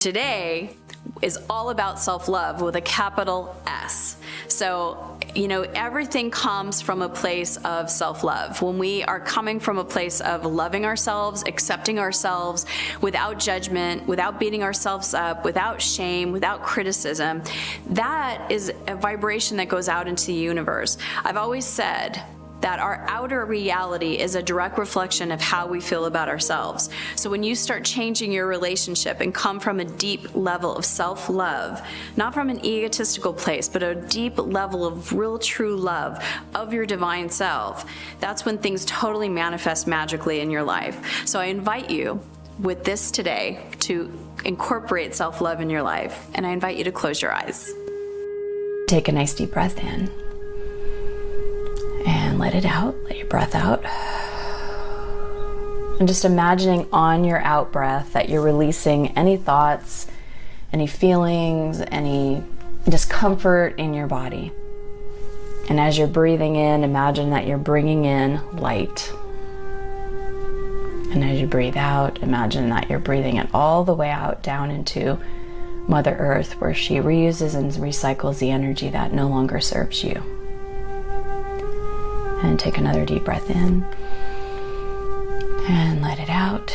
Today is all about self-love with a capital S. So, everything comes from a place of self-love. When we are coming from a place of loving ourselves, accepting ourselves without judgment, without beating ourselves up, without shame, without criticism, that is a vibration that goes out into the universe. I've always said that our outer reality is a direct reflection of how we feel about ourselves. So when you start changing your relationship and come from a deep level of self-love, not from an egotistical place, but a deep level of real true love of your divine self, that's when things totally manifest magically in your life. So I invite you with this today to incorporate self-love in your life, and I invite you to close your eyes. Take a nice deep breath in. And let it out, let your breath out. And just imagining on your out breath that you're releasing any thoughts, any feelings, any discomfort in your body. And as you're breathing in, imagine that you're bringing in light. And as you breathe out, imagine that you're breathing it all the way out down into Mother Earth, where she reuses and recycles the energy that no longer serves you. And take another deep breath in and let it out.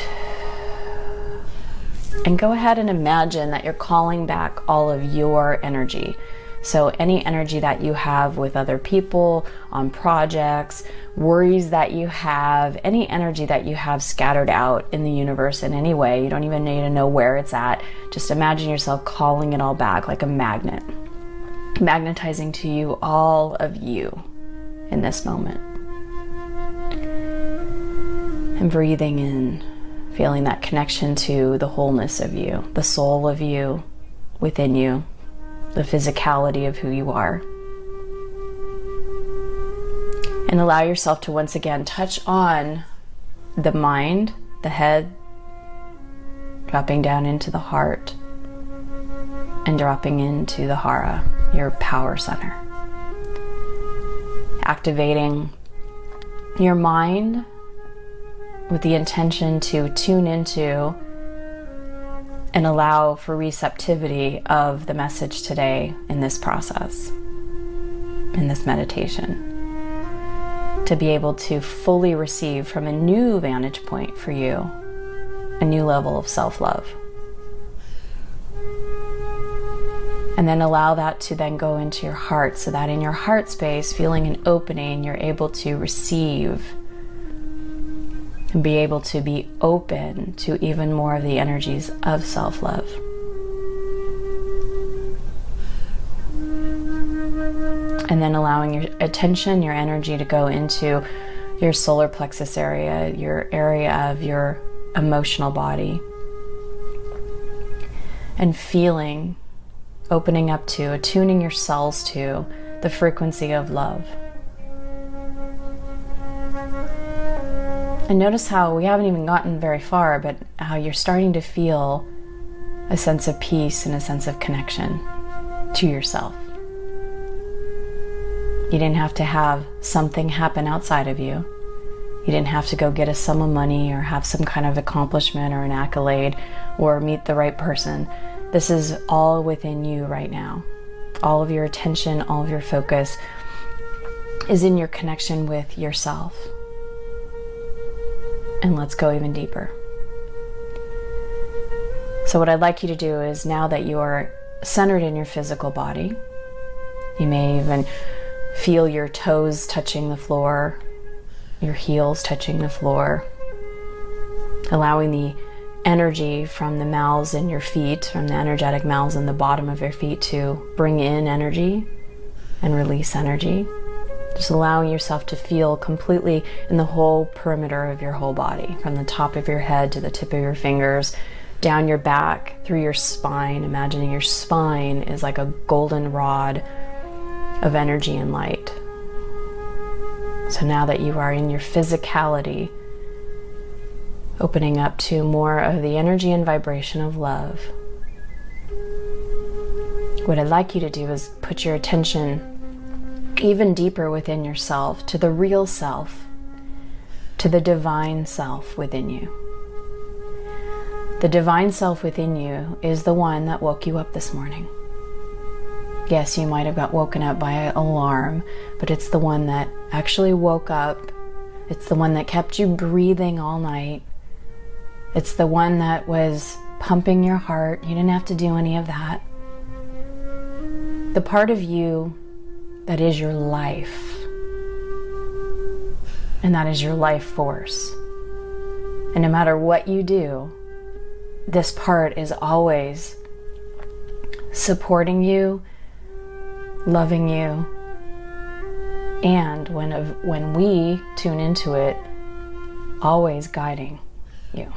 And go ahead and imagine that you're calling back all of your energy. So any energy that you have with other people, on projects, worries that you have, any energy that you have scattered out in the universe in any way, you don't even need to know where it's at. Just imagine yourself calling it all back like a magnet, magnetizing to you all of you in this moment. And breathing in, feeling that connection to the wholeness of you, the soul of you within you, the physicality of who you are. And allow yourself to once again touch on the mind, the head, dropping down into the heart, and dropping into the hara, your power center. Activating your mind with the intention to tune into and allow for receptivity of the message today in this process, in this meditation, to be able to fully receive from a new vantage point for you, a new level of self-love. And then allow that to then go into your heart, so that in your heart space, feeling an opening, you're able to receive and be able to be open to even more of the energies of self-love. And then allowing your attention, your energy to go into your solar plexus area, your area of your emotional body, and feeling, opening up to, attuning your cells to the frequency of love. And notice how we haven't even gotten very far, but how you're starting to feel a sense of peace and a sense of connection to yourself. You didn't have to have something happen outside of you. You didn't have to go get a sum of money or have some kind of accomplishment or an accolade or meet the right person. This is all within you right now. All of your attention, all of your focus is in your connection with yourself. And let's go even deeper. So what I'd like you to do is, now that you are centered in your physical body, you may even feel your toes touching the floor, your heels touching the floor, allowing the energy from the mouths in your feet, from the energetic mouths in the bottom of your feet, to bring in energy and release energy. Just allowing yourself to feel completely in the whole perimeter of your whole body, from the top of your head to the tip of your fingers, down your back, through your spine, imagining your spine is like a golden rod of energy and light. So now that you are in your physicality, opening up to more of the energy and vibration of love, what I'd like you to do is put your attention even deeper within yourself, to the real self, to the divine self within you. The divine self within you is the one that woke you up this morning. Yes, you might have got woken up by an alarm, but it's the one that actually woke up. It's the one that kept you breathing all night. It's the one that was pumping your heart. You didn't have to do any of that. The part of you that is your life, and that is your life force. And no matter what you do, this part is always supporting you, loving you, and when we tune into it, always guiding you.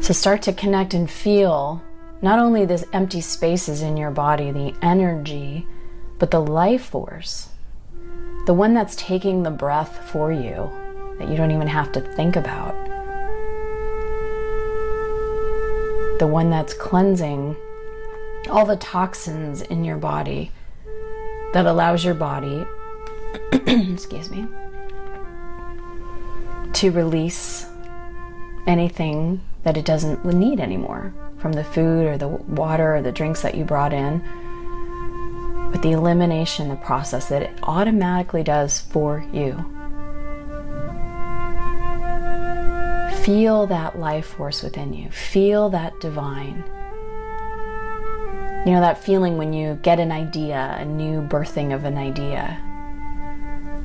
So start to connect and feel not only this empty spaces in your body, the energy, but the life force, the one that's taking the breath for you, that you don't even have to think about, the one that's cleansing all the toxins in your body, that allows your body excuse me, to release anything that it doesn't need anymore, from the food or the water or the drinks that you brought in, with the elimination, the process that it automatically does for you. Feel that life force within you. Feel that divine. You know, that feeling when you get an idea, a new birthing of an idea.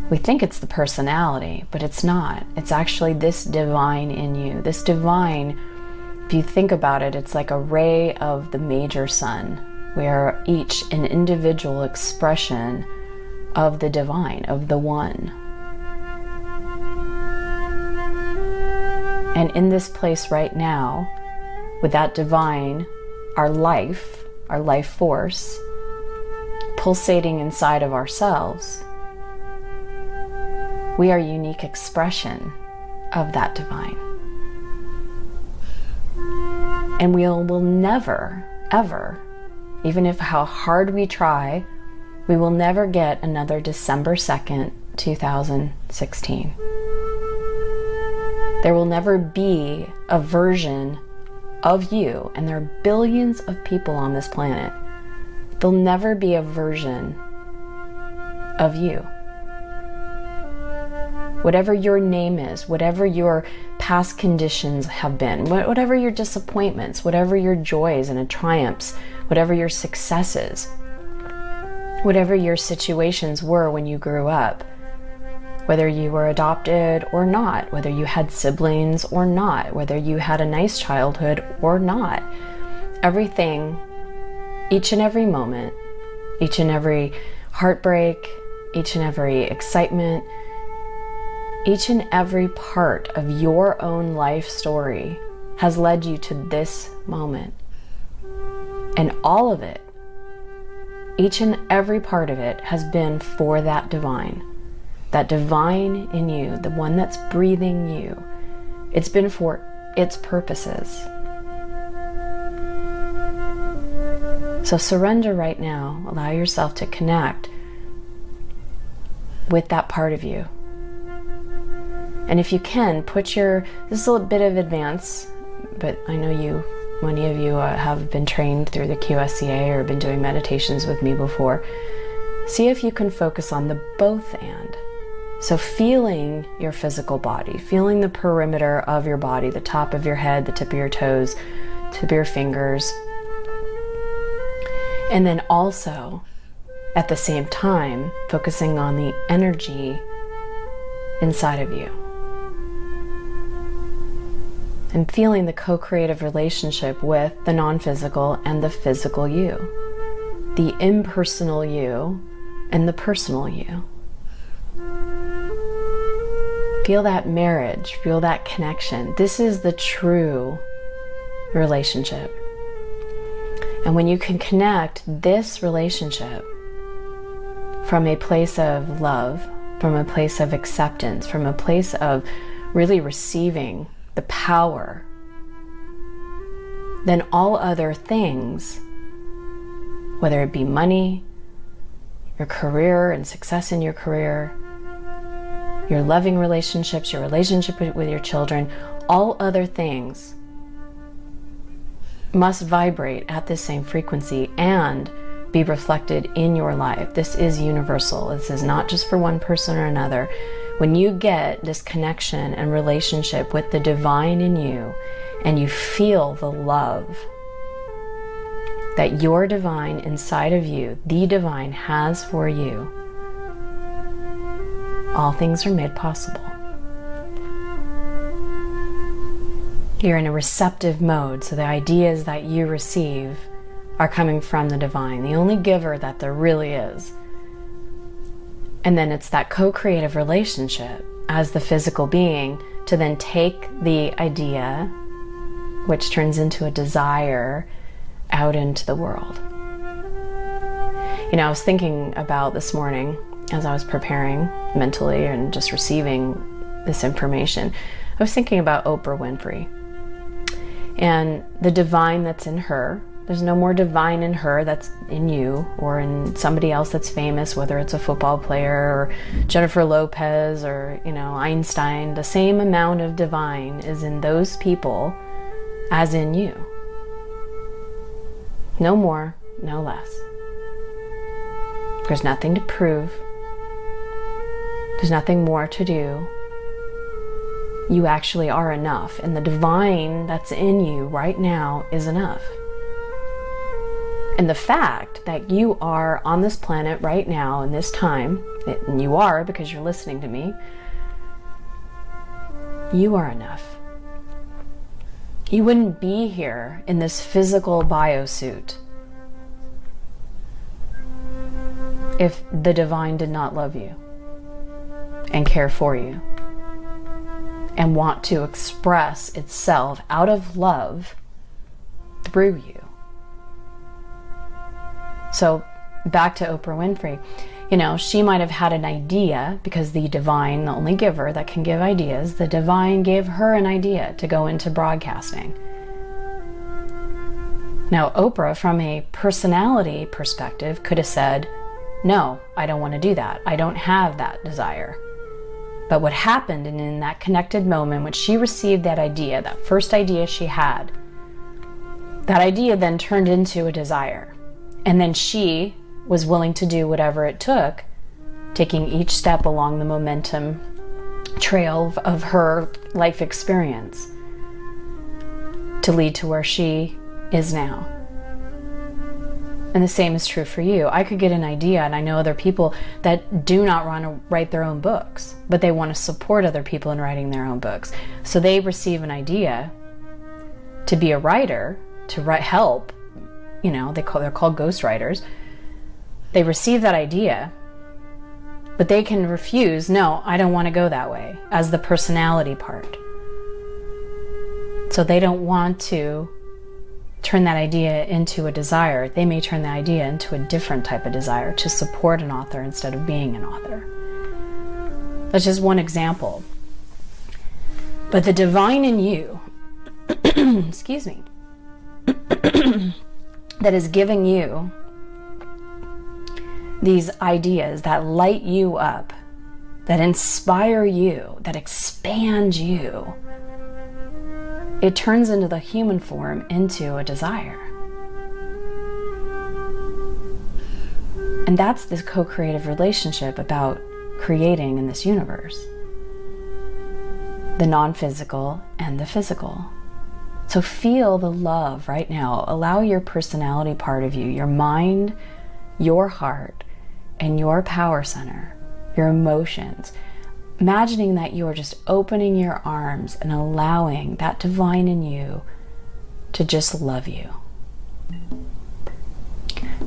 We think it's the personality, but it's not. It's actually this divine in you. This divine, if you think about it, it's like a ray of the major sun. We are each an individual expression of the divine, of the one. And in this place right now, with that divine, our life force, pulsating inside of ourselves, we are a unique expression of that divine. And we will never, ever, even if how hard we try, we will never get another December 2nd, 2016. There will never be a version of you, and there are billions of people on this planet. There'll never be a version of you. Whatever your name is, whatever your past conditions have been, whatever your disappointments, whatever your joys and triumphs, whatever your successes, whatever your situations were when you grew up, whether you were adopted or not, whether you had siblings or not, whether you had a nice childhood or not, everything, each and every moment, each and every heartbreak, each and every excitement, each and every part of your own life story has led you to this moment. And all of it, each and every part of it has been for that divine in you, the one that's breathing you. It's been for its purposes. So surrender right now. Allow yourself to connect with that part of you. And if you can, this is a bit of advance, but I know many of you have been trained through the QSCA or been doing meditations with me before. See if you can focus on the both and. So feeling your physical body, feeling the perimeter of your body, the top of your head, the tip of your toes, tip of your fingers. And then also, at the same time, focusing on the energy inside of you. And feeling the co-creative relationship with the non-physical and the physical you. The impersonal you and the personal you. Feel that marriage, feel that connection. This is the true relationship. And when you can connect this relationship from a place of love, from a place of acceptance, from a place of really receiving the power, then all other things, whether it be money, your career and success in your career, your loving relationships, your relationship with your children, all other things must vibrate at this same frequency and be reflected in your life. This is universal. This is not just for one person or another. When you get this connection and relationship with the divine in you, and you feel the love that your divine inside of you, the divine, has for you, all things are made possible. You're in a receptive mode, so the ideas that you receive are coming from the divine, the only giver that there really is. And then it's that co-creative relationship as the physical being to then take the idea, which turns into a desire, out into the world. You know, I was thinking about this morning as I was preparing mentally and just receiving this information. I was thinking about Oprah Winfrey and the divine that's in her. There's no more divine in her that's in you or in somebody else that's famous, whether it's a football player or Jennifer Lopez or, you know, Einstein. The same amount of divine is in those people as in you. No more, no less. There's nothing to prove. There's nothing more to do. You actually are enough, and the divine that's in you right now is enough. And the fact that you are on this planet right now in this time, and you are because you're listening to me, you are enough. You wouldn't be here in this physical biosuit if the divine did not love you and care for you and want to express itself out of love through you. So back to Oprah Winfrey, you know, she might have had an idea because the divine, the only giver that can give ideas, the divine gave her an idea to go into broadcasting. Now, Oprah, from a personality perspective, could have said, no, I don't want to do that. I don't have that desire. But what happened in that connected moment when she received that idea, that first idea she had, that idea then turned into a desire. And then she was willing to do whatever it took, taking each step along the momentum trail of her life experience to lead to where she is now. And the same is true for you. I could get an idea, and I know other people that do not want to write their own books, but they want to support other people in writing their own books. So they receive an idea to be a writer, to write help. You know, they're called ghostwriters. They receive that idea, but they can refuse, no, I don't want to go that way, as the personality part. So they don't want to turn that idea into a desire. They may turn the idea into a different type of desire to support an author instead of being an author. That's just one example. But the divine in you, excuse me, that is giving you these ideas that light you up, that inspire you, that expand you, it turns into the human form into a desire. And that's this co-creative relationship about creating in this universe. The non-physical and the physical. So feel the love right now. Allow your personality part of you, your mind, your heart, and your power center, your emotions, imagining that you are just opening your arms and allowing that divine in you to just love you.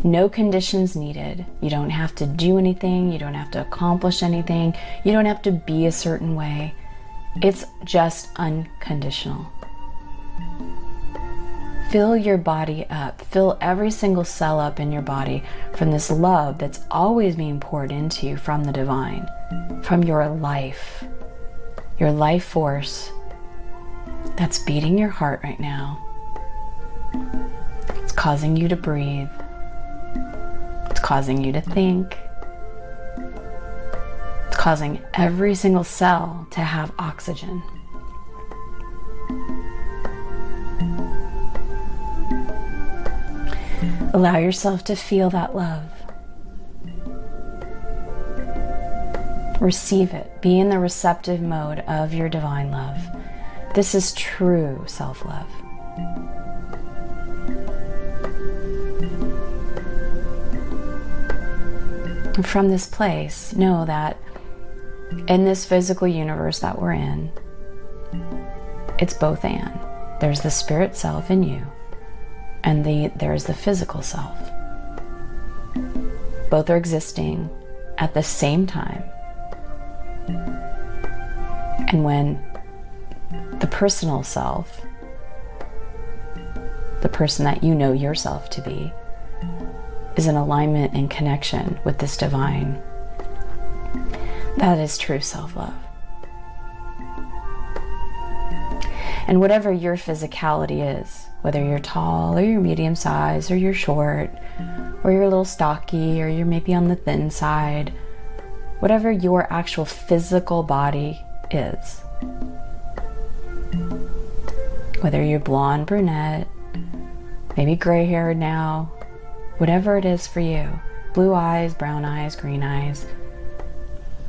No conditions needed. You don't have to do anything. You don't have to accomplish anything. You don't have to be a certain way. It's just unconditional. Fill your body up. Fill every single cell up in your body from this love that's always being poured into you from the divine, from your life force that's beating your heart right now. It's causing you to breathe. It's causing you to think. It's causing every single cell to have oxygen. Allow yourself to feel that love. Receive it. Be in the receptive mode of your divine love. This is true self-love. And from this place, know that in this physical universe that we're in, it's both and. There's the spirit self in you, and there's the physical self. Both are existing at the same time. And when the personal self, the person that you know yourself to be, is in alignment and connection with this divine, that is true self-love. And whatever your physicality is, whether you're tall or you're medium size or you're short or you're a little stocky or you're maybe on the thin side, whatever your actual physical body is, whether you're blonde, brunette, maybe gray haired now, whatever it is for you, blue eyes, brown eyes, green eyes,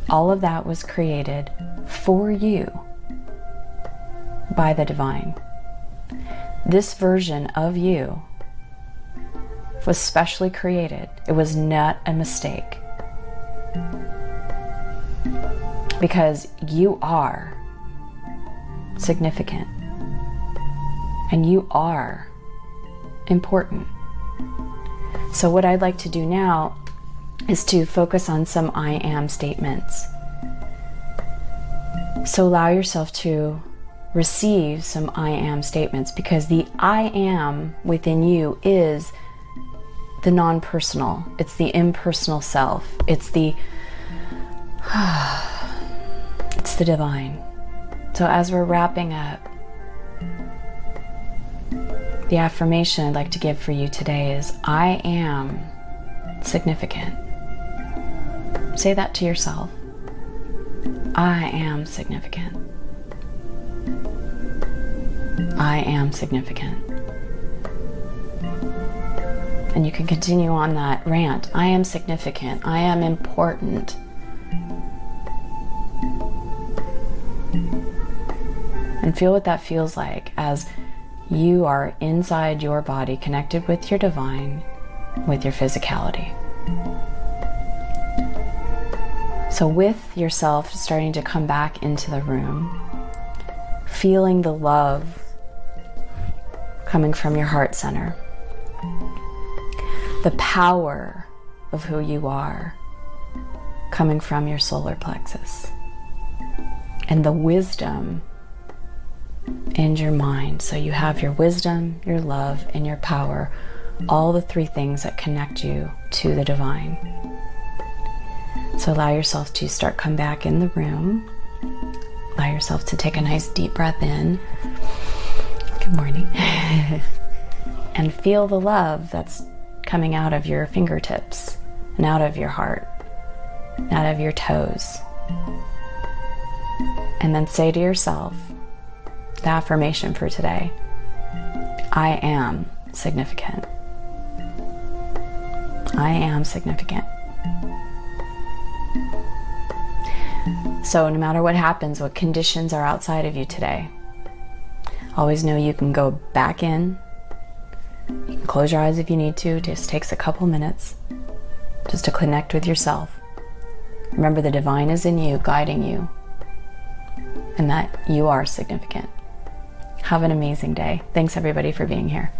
all of that was created for you by the divine. This version of you was specially created. It was not a mistake. Because you are significant and you are important. So what I'd like to do now is to focus on some I am statements. So allow yourself to receive some I am statements, because the I am within you is the non-personal. It's the impersonal self. It's the divine. So as we're wrapping up, the affirmation I'd like to give for you today is, I am significant. Say that to yourself. I am significant. I am significant. And you can continue on that rant. I am significant. I am important. And feel what that feels like as you are inside your body, connected with your divine, with your physicality. So with yourself starting to come back into the room, feeling the love coming from your heart center, the power of who you are coming from your solar plexus, and the wisdom in your mind. So you have your wisdom, your love, and your power, all the three things that connect you to the divine. So allow yourself to come back in the room. Allow yourself to take a nice deep breath in. Good morning. And feel the love that's coming out of your fingertips and out of your heart, and out of your toes. And then say to yourself the affirmation for today: I am significant. I am significant. So no matter what happens, what conditions are outside of you today, always know you can go back in. You can close your eyes if you need to. It just takes a couple minutes just to connect with yourself. Remember, the divine is in you, guiding you, and that you are significant. Have an amazing day. Thanks everybody for being here.